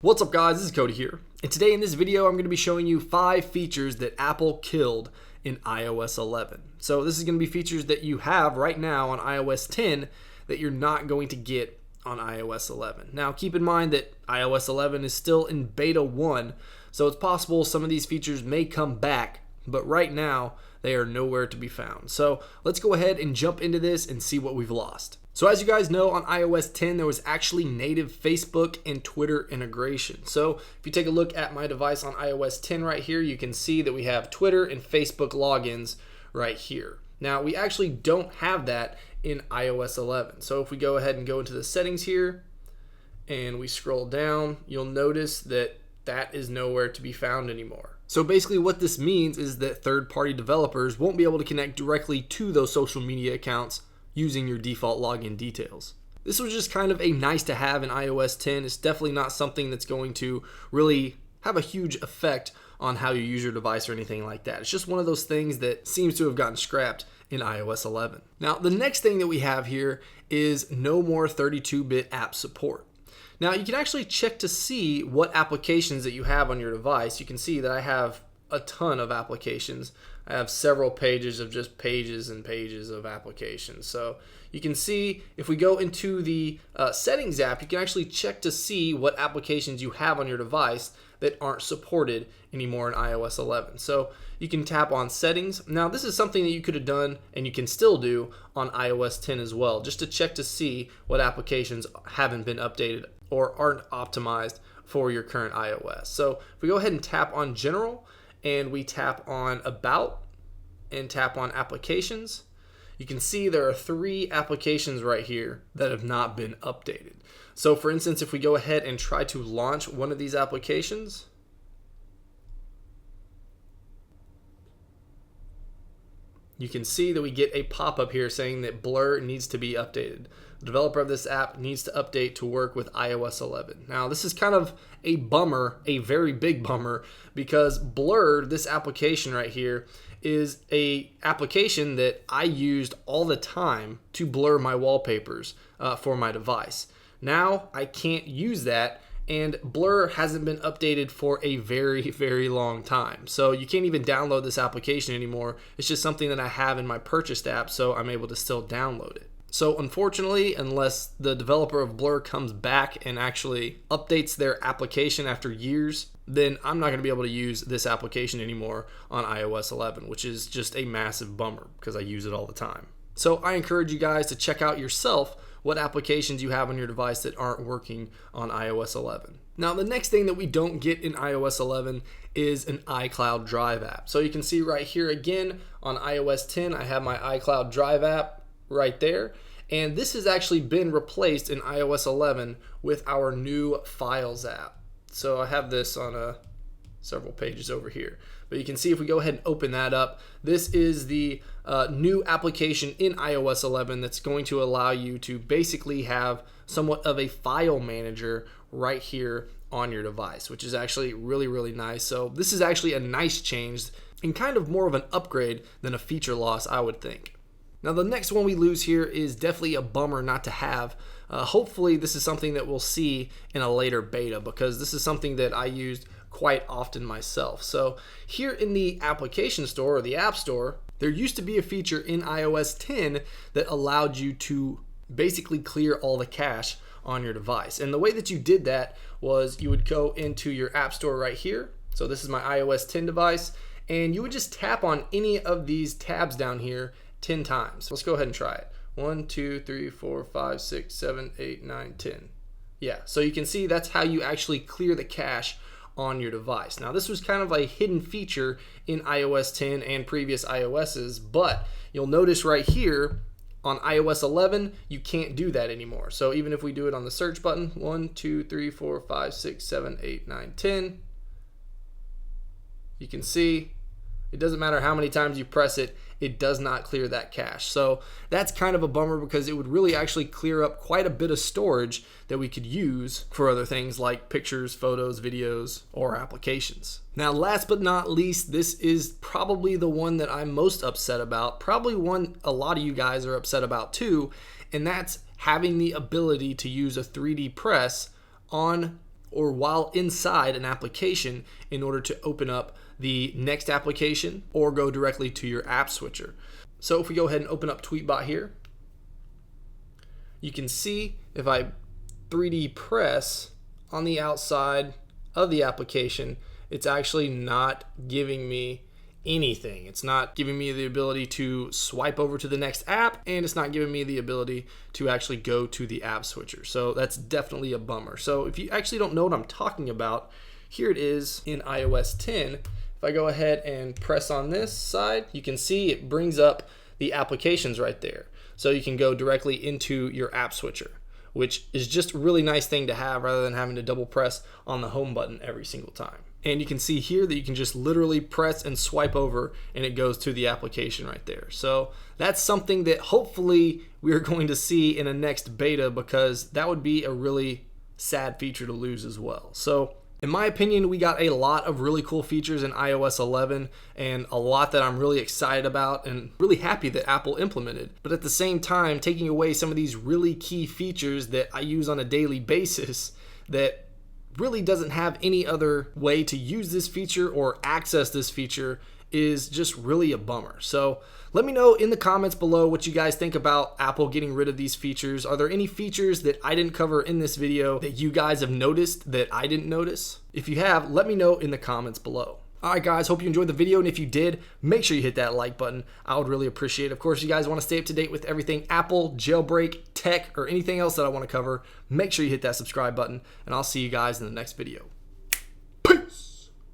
What's up guys, this is Cody here, and today in this video I'm going to be showing you 5 features that Apple killed in iOS 11. So this is going to be features that you have right now on iOS 10 that you're not going to get on iOS 11. Now keep in mind that iOS 11 is still in beta 1, so it's possible some of these features may come back, but right now they are nowhere to be found. So let's go ahead and jump into this and see what we've lost. So as you guys know, on iOS 10, there was actually native Facebook and Twitter integration. So if you take a look at my device on iOS 10 right here, you can see that we have Twitter and Facebook logins right here. Now, we actually don't have that in iOS 11. So if we go ahead and go into the settings here and we scroll down, you'll notice that that is nowhere to be found anymore. So basically what this means is that third-party developers won't be able to connect directly to those social media accounts using your default login details. This was just kind of a nice to have in iOS 10. It's definitely not something that's going to really have a huge effect on how you use your device or anything like that. It's just one of those things that seems to have gotten scrapped in iOS 11. Now, the next thing that we have here is no more 32-bit app support. Now, you can actually check to see what applications that you have on your device. You can see that I have a ton of applications. I have several pages of just pages and pages of applications. So you can see if we go into the settings app, you can actually check to see what applications you have on your device that aren't supported anymore in iOS 11. So you can tap on settings. Now this is something that you could have done and you can still do on iOS 10 as well, just to check to see what applications haven't been updated or aren't optimized for your current iOS. So if we go ahead and tap on general, and we tap on About and tap on Applications, you can see there are 3 applications right here that have not been updated. So for instance, if we go ahead and try to launch one of these applications, you can see that we get a pop-up here saying that Blur needs to be updated. The developer of this app needs to update to work with iOS 11. Now, this is kind of a bummer, a very big bummer, because Blur, this application right here, is a application that I used all the time to blur my wallpapers for my device. Now, I can't use that, and Blur hasn't been updated for a very, very long time. So you can't even download this application anymore. It's just something that I have in my purchased app, so I'm able to still download it. So unfortunately, unless the developer of Blur comes back and actually updates their application after years, then I'm not going to be able to use this application anymore on iOS 11, which is just a massive bummer because I use it all the time. So I encourage you guys to check out yourself what applications you have on your device that aren't working on iOS 11. Now, the next thing that we don't get in iOS 11 is an iCloud Drive app. So you can see right here again on iOS 10, I have my iCloud Drive app right there. And this has actually been replaced in iOS 11 with our new Files app. So I have this on several pages over here. But you can see if we go ahead and open that up, this is the new application in iOS 11 that's going to allow you to basically have somewhat of a file manager right here on your device, which is actually really, really nice. So this is actually a nice change and kind of more of an upgrade than a feature loss, I would think. Now the next one we lose here is definitely a bummer not to have. Hopefully this is something that we'll see in a later beta, because this is something that I used quite often myself. So here in the application store or the app store, there used to be a feature in iOS 10 that allowed you to basically clear all the cache on your device. And the way that you did that was you would go into your app store right here. So this is my iOS 10 device, and you would just tap on any of these tabs down here 10 times. Let's go ahead and try it. 1, 2, 3, 4, 5, 6, 7, 8, 9, 10. Yeah, so you can see that's how you actually clear the cache on your device. Now this was kind of a hidden feature in iOS 10 and previous iOSs, but you'll notice right here on iOS 11 you can't do that anymore. So even if we do it on the search button, 1, 2, 3, 4, 5, 6, 7, 8, 9, 10, you can see it doesn't matter how many times you press it, it does not clear that cache. So that's kind of a bummer, because it would really actually clear up quite a bit of storage that we could use for other things like pictures, photos, videos, or applications. Now, last but not least, this is probably the one that I'm most upset about, probably one a lot of you guys are upset about too, and that's having the ability to use a 3D press on or while inside an application in order to open up the next application or go directly to your app switcher. So if we go ahead and open up Tweetbot here, you can see if I 3D press on the outside of the application, it's actually not giving me anything. It's not giving me the ability to swipe over to the next app, and it's not giving me the ability to actually go to the app switcher. So that's definitely a bummer. So if you actually don't know what I'm talking about, here it is in iOS 10. If I go ahead and press on this side, you can see it brings up the applications right there. So you can go directly into your app switcher, which is just a really nice thing to have rather than having to double press on the home button every single time. And you can see here that you can just literally press and swipe over and it goes to the application right there. So that's something that hopefully we're going to see in a next beta, because that would be a really sad feature to lose as well. So in my opinion, we got a lot of really cool features in iOS 11 and a lot that I'm really excited about and really happy that Apple implemented. But at the same time, taking away some of these really key features that I use on a daily basis that really doesn't have any other way to use this feature or access this feature is just really a bummer. So let me know in the comments below what you guys think about Apple getting rid of these features. Are there any features that I didn't cover in this video that you guys have noticed that I didn't notice? If you have, let me know in the comments below. Alright guys, hope you enjoyed the video, and if you did, make sure you hit that like button. I would really appreciate it. Of course, you guys want to stay up to date with everything Apple, jailbreak, tech, or anything else that I want to cover, make sure you hit that subscribe button, and I'll see you guys in the next video.